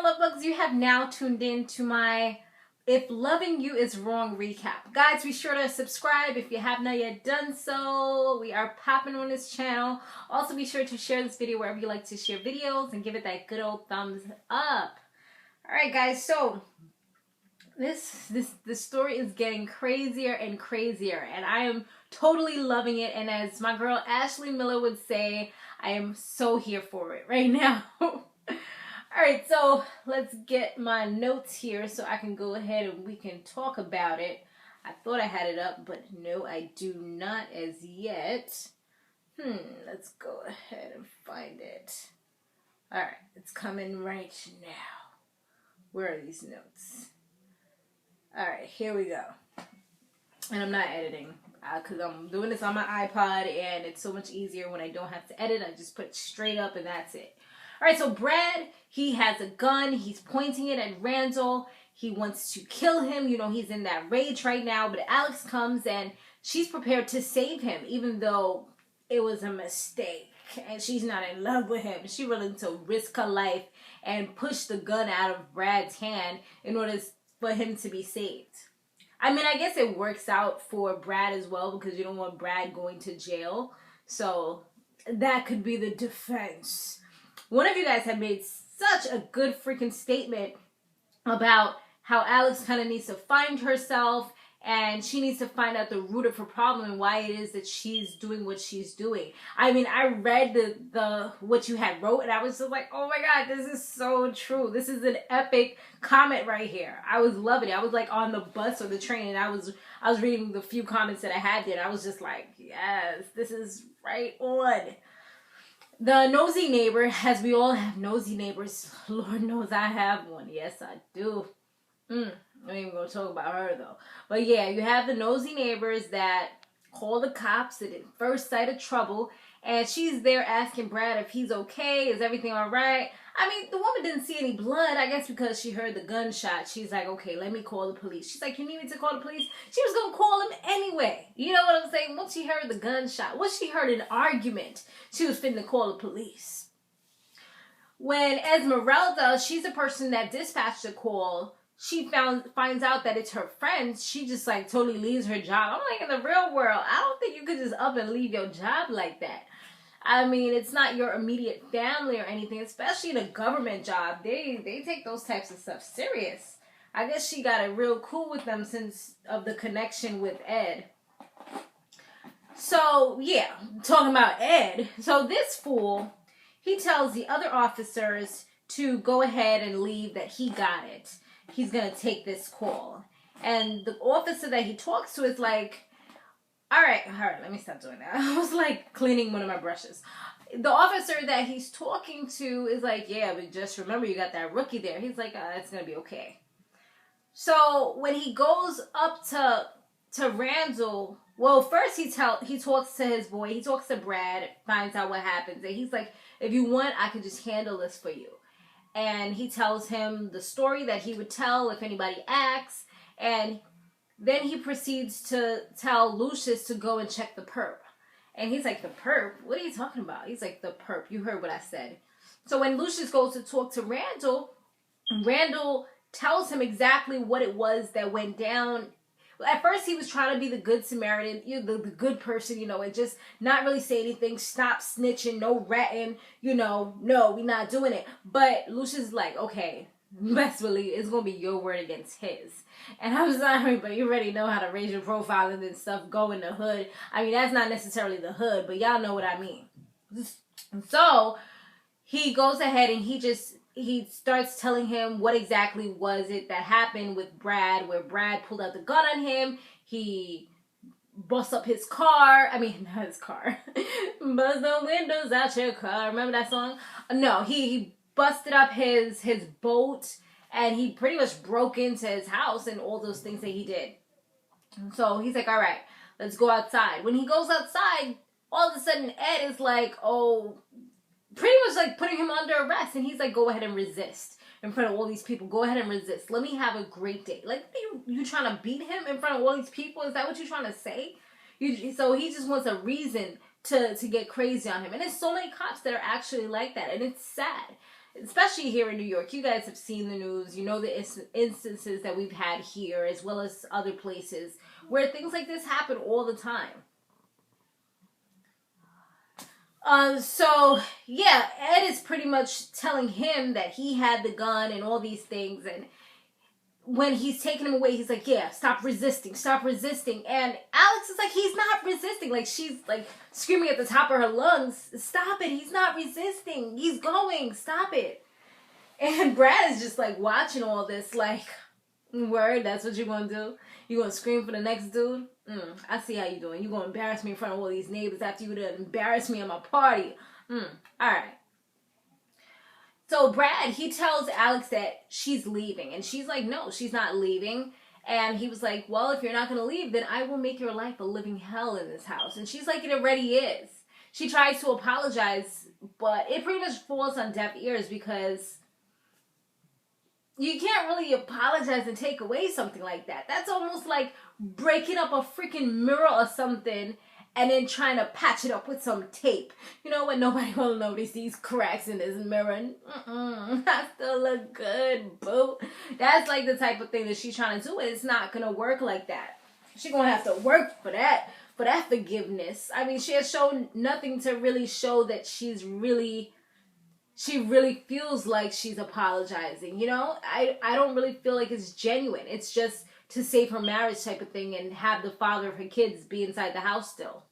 Samore Love Bugs. You have now tuned in to my If Loving You Is Wrong recap. Guys, be sure to subscribe if you have not yet done so. We are popping on this channel. Also, be sure to share this video wherever you like to share videos and give it that good old thumbs up. Alright guys, so this story is getting crazier and crazier, and I am totally loving it. And as my girl Ashley Miller would say, I am so here for it right now. Alright, so let's get my notes here so I can go ahead and we can talk about it. I thought I had it up, but no, I do not as yet. Let's go ahead and find it. Alright, it's coming right now. Where are these notes? Alright, here we go. And I'm not editing because I'm doing this on my iPod and it's so much easier when I don't have to edit. I just put it straight up and that's it. Alright, so Brad, he has a gun. He's pointing it at Randall. He wants to kill him. You know, he's in that rage right now. But Alex comes and she's prepared to save him, even though it was a mistake. And she's not in love with him. She's willing to risk her life and push the gun out of Brad's hand in order for him to be saved. I mean, I guess it works out for Brad as well because you don't want Brad going to jail. So that could be the defense. One of you guys have made such a good freaking statement about how Alex kind of needs to find herself and she needs to find out the root of her problem and why it is that she's doing what she's doing. I mean, I read the what you had wrote and I was just like, oh my God, this is so true. This is an epic comment right here. I was loving it. I was like on the bus or the train and I was reading the few comments that I had there and I was just like, yes, this is right on. The nosy neighbor, as we all have nosy neighbors. Lord knows I have one. Yes, I do. I'm not even going to talk about her, though. But yeah, you have the nosy neighbors that call the cops at first sight of trouble. And she's there asking Brad if he's okay. Is everything all right? I mean, the woman didn't see any blood. I guess because she heard the gunshot. She's like, okay, let me call the police. She's like, you need me to call the police? She was going to call him anyway. You know what I'm saying? Once she heard the gunshot, once she heard an argument, she was finna call the police. When Esmeralda, she's the person that dispatched the call, she finds out that it's her friend, she just like totally leaves her job. I'm like, in the real world, I don't think you could just up and leave your job like that. I mean, it's not your immediate family or anything, especially in a government job. They take those types of stuff serious. I guess she got it real cool with them since of the connection with Ed. So, yeah, talking about Ed. So this fool, he tells the other officers to go ahead and leave, that he got it. He's going to take this call. And the officer that he talks to is like, all right, let me stop doing that. I was like cleaning one of my brushes. The officer that he's talking to is like, yeah, but just remember you got that rookie there. He's like, it's going to be okay. So when he goes up to Randall, well, first he talks to his boy. He talks to Brad, finds out what happens. And he's like, if you want, I could just handle this for you. And he tells him the story that he would tell if anybody asks. And then he proceeds to tell Lucius to go and check the perp. And he's like, the perp? What are you talking about? He's like, the perp. You heard what I said. So when Lucius goes to talk to Randall, Randall tells him exactly what it was that went down. At first, he was trying to be the good Samaritan, the good person, and just not really say anything, stop snitching, no ratting, no, we're not doing it. But Lucius is like, okay, best believe it's going to be your word against his. And I'm sorry, but you already know how to raise your profile and then stuff go in the hood. I mean, that's not necessarily the hood, but y'all know what I mean. So he goes ahead and he starts telling him what exactly was it that happened with Brad, where Brad pulled out the gun on him. He busts up his car. I mean, not his car. Bust the windows out your car. Remember that song? No, he busted up his boat, and he pretty much broke into his house and all those things that he did. So he's like, all right, let's go outside. When he goes outside, all of a sudden Ed is like, oh, pretty much like putting him under arrest. And he's like, go ahead and resist in front of all these people. Go ahead and resist. Let me have a great day. Like, you trying to beat him in front of all these people? Is that what you're trying to say? So he just wants a reason to get crazy on him. And there's so many cops that are actually like that. And it's sad. especially here in New York. You guys have seen the news. You know the instances that we've had here as well as other places where things like this happen all the time. So yeah, Ed is pretty much telling him that he had the gun and all these things, and when he's taking him away, he's like, yeah, stop resisting. And Alex is like, he's not resisting. Like, she's like screaming at the top of her lungs, stop it, he's not resisting, he's going, stop it. And Brad is just like watching all this like, word, that's what you're gonna do? You gonna scream for the next dude? I see how you doing. You gonna embarrass me in front of all these neighbors after you done embarrass me at my party. Alright. So Brad, he tells Alex that she's leaving. And she's like, no, she's not leaving. And he was like, well, if you're not going to leave, then I will make your life a living hell in this house. And she's like, it already is. She tries to apologize, but it pretty much falls on deaf ears because you can't really apologize and take away something like that. That's almost like breaking up a freaking mirror or something and then trying to patch it up with some tape. You know, when nobody will notice these cracks in this mirror. And, I still look good, boo. That's like the type of thing that she's trying to do. It's not going to work like that. She's going to have to work for that forgiveness. I mean, she has shown nothing to really show that she really feels like she's apologizing. You know, I don't really feel like it's genuine. It's just to save her marriage type of thing and have the father of her kids be inside the house still.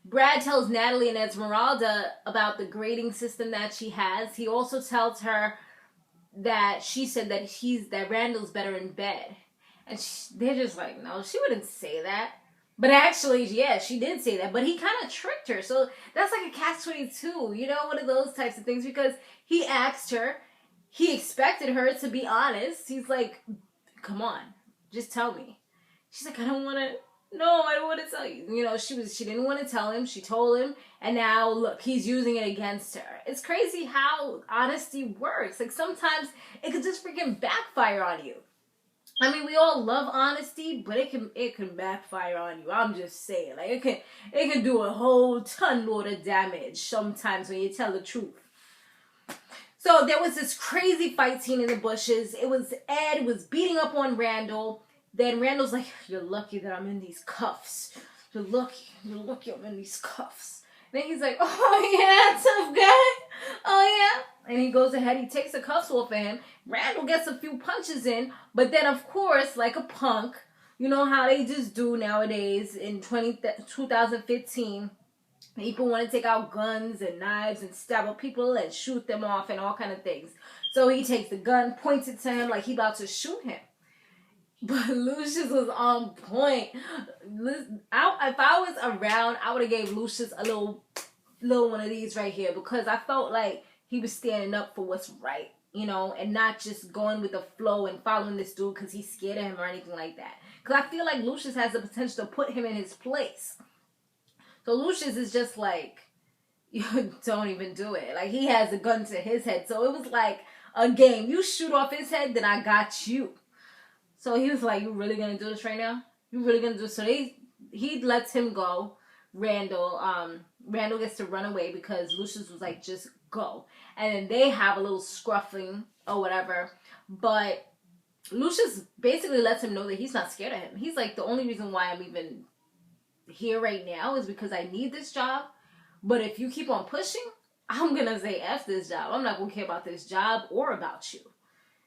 Brad tells Natalie and Esmeralda about the grading system that she has. He also tells her that she said that Randall's better in bed. And they're just like, no, she wouldn't say that. But actually, yeah, she did say that. But he kind of tricked her. So that's like a catch-22. You know, one of those types of things. Because he asked her. He expected her to be honest. He's like, come on, just tell me. She's like, I don't want to tell you. You know, she didn't want to tell him. She told him, and now look, he's using it against her. It's crazy how honesty works. Like sometimes it could just freaking backfire on you. I mean, we all love honesty, but it can backfire on you. I'm just saying, like it can do a whole ton load of damage sometimes when you tell the truth. So there was this crazy fight scene in the bushes. It was Ed was beating up on Randall. Then Randall's like, you're lucky that I'm in these cuffs. You're lucky I'm in these cuffs. Then he's like, oh yeah, tough guy. Oh yeah. And he goes ahead, he takes the cuffs off of him. Randall gets a few punches in. But then of course, like a punk, you know how they just do nowadays in 2015. People want to take out guns and knives and stab up people and shoot them off and all kind of things. So he takes the gun, points it to him like he about to shoot him. But Lucius was on point. If I was around, I would have gave Lucius a little one of these right here because I felt like he was standing up for what's right, you know, and not just going with the flow and following this dude because he's scared of him or anything like that. Because I feel like Lucius has the potential to put him in his place. So Lucius is just like, you don't even do it. Like, he has a gun to his head. So it was like a game. You shoot off his head, then I got you. So he was like, you really going to do this right now? You really going to do this? So he lets him go. Randall gets to run away because Lucius was like, just go. And then they have a little scruffing or whatever. But Lucius basically lets him know that he's not scared of him. He's like, the only reason why I'm even here right now is because I need this job. But if you keep on pushing, I'm going to say F this job. I'm not going to care about this job or about you.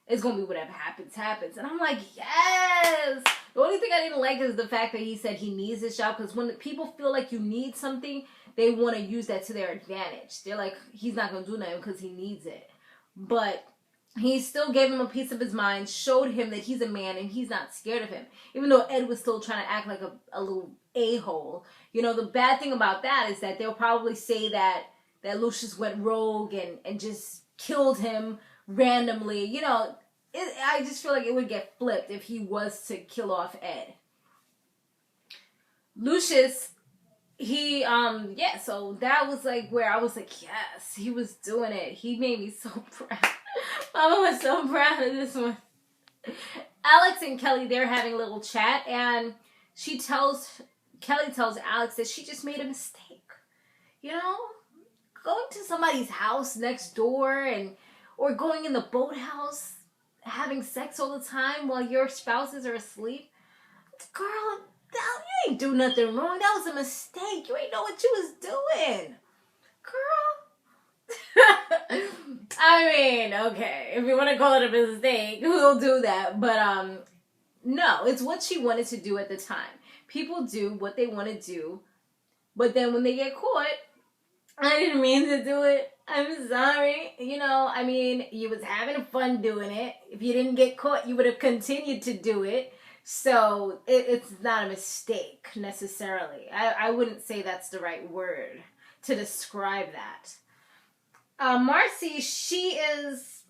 It's going to be whatever happens. And I'm like, yes! The only thing I didn't like is the fact that he said he needs this job. Because when people feel like you need something, they want to use that to their advantage. They're like, he's not going to do nothing because he needs it. But he still gave him a piece of his mind, showed him that he's a man and he's not scared of him. Even though Ed was still trying to act like a little a-hole. You know, the bad thing about that is that they'll probably say that Lucius went rogue and just killed him randomly. You know, I just feel like it would get flipped if he was to kill off Ed. Lucius, so that was like where I was like, yes, he was doing it. He made me so proud. Mama was so proud of this one. Alex and Kelly, they're having a little chat, and Kelly tells Alex that she just made a mistake. You know? going to somebody's house next door or going in the boathouse, having sex all the time while your spouses are asleep. Girl, you ain't do nothing wrong. That was a mistake. You ain't know what you was doing. Girl. I mean, okay, if you want to call it a mistake, we'll do that. But no, it's what she wanted to do at the time. People do what they want to do, but then when they get caught, I didn't mean to do it. I'm sorry. You know, I mean, you was having fun doing it. If you didn't get caught, you would have continued to do it. So it's not a mistake necessarily. I wouldn't say that's the right word to describe that. Marcy, she is,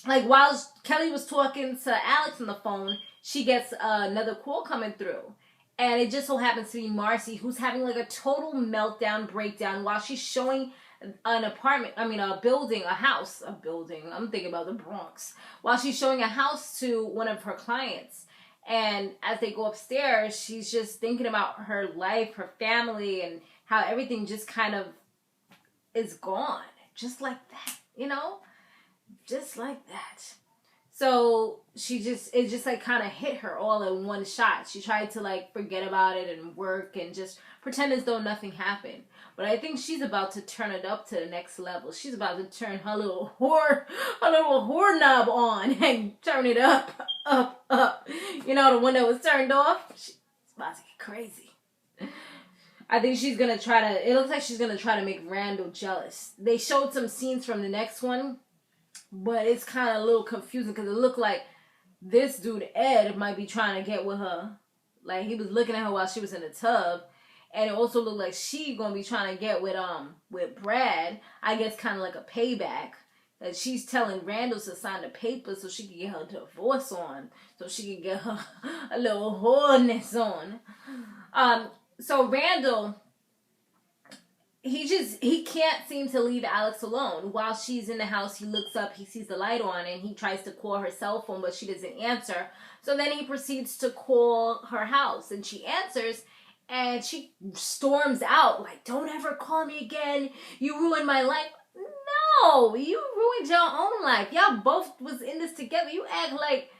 like, while Kelly was talking to Alex on the phone, she gets another call coming through. And it just so happens to be Marcy, who's having like a total meltdown, breakdown, while she's showing a building, I'm thinking about the Bronx. While she's showing a house to one of her clients. And as they go upstairs, she's just thinking about her life, her family, and how everything just kind of is gone. Just like that, you know? Just like that. So it just like kind of hit her all in one shot. She tried to like forget about it and work and just pretend as though nothing happened. But I think she's about to turn it up to the next level. She's about to turn her little whore knob on and turn it up. You know, the one that was turned off? She's about to get crazy. I think it looks like she's going to try to make Randall jealous. They showed some scenes from the next one, but it's kind of a little confusing because it looked like this dude, Ed, might be trying to get with her. Like, he was looking at her while she was in the tub. And it also looked like she going to be trying to get with Brad. I guess kind of like a payback. That she's telling Randall to sign the paper so she can get her divorce on. So she can get her a little whoreness on. So Randall, he can't seem to leave Alex alone. While she's in the house, he looks up, he sees the light on, and he tries to call her cell phone, but she doesn't answer. So then he proceeds to call her house, and she answers, and she storms out, like, don't ever call me again. You ruined my life. No, you ruined your own life. Y'all both was in this together. You act like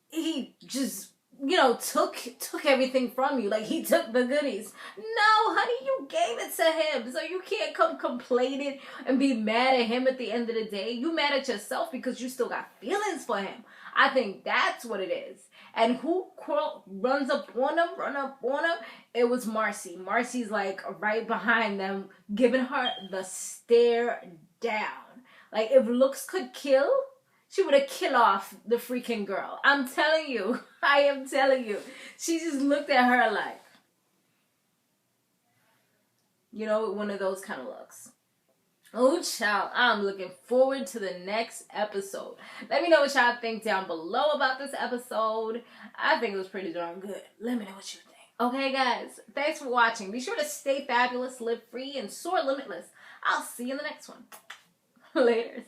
he just, you know, took everything from you. Like, he took the goodies. No, honey, you gave it to him. So you can't come complaining and be mad at him at the end of the day. You mad at yourself because you still got feelings for him. I think that's what it is. And who runs up on them? It was Marcy. Marcy's like right behind them, giving her the stare down. Like, if looks could kill, she would have killed off the freaking girl. I'm telling you. I am telling you. She just looked at her like, you know, one of those kind of looks. Oh, child, I'm looking forward to the next episode. Let me know what y'all think down below about this episode. I think it was pretty darn good. Let me know what you think. Okay, guys, thanks for watching. Be sure to stay fabulous, live free, and soar limitless. I'll see you in the next one. Later.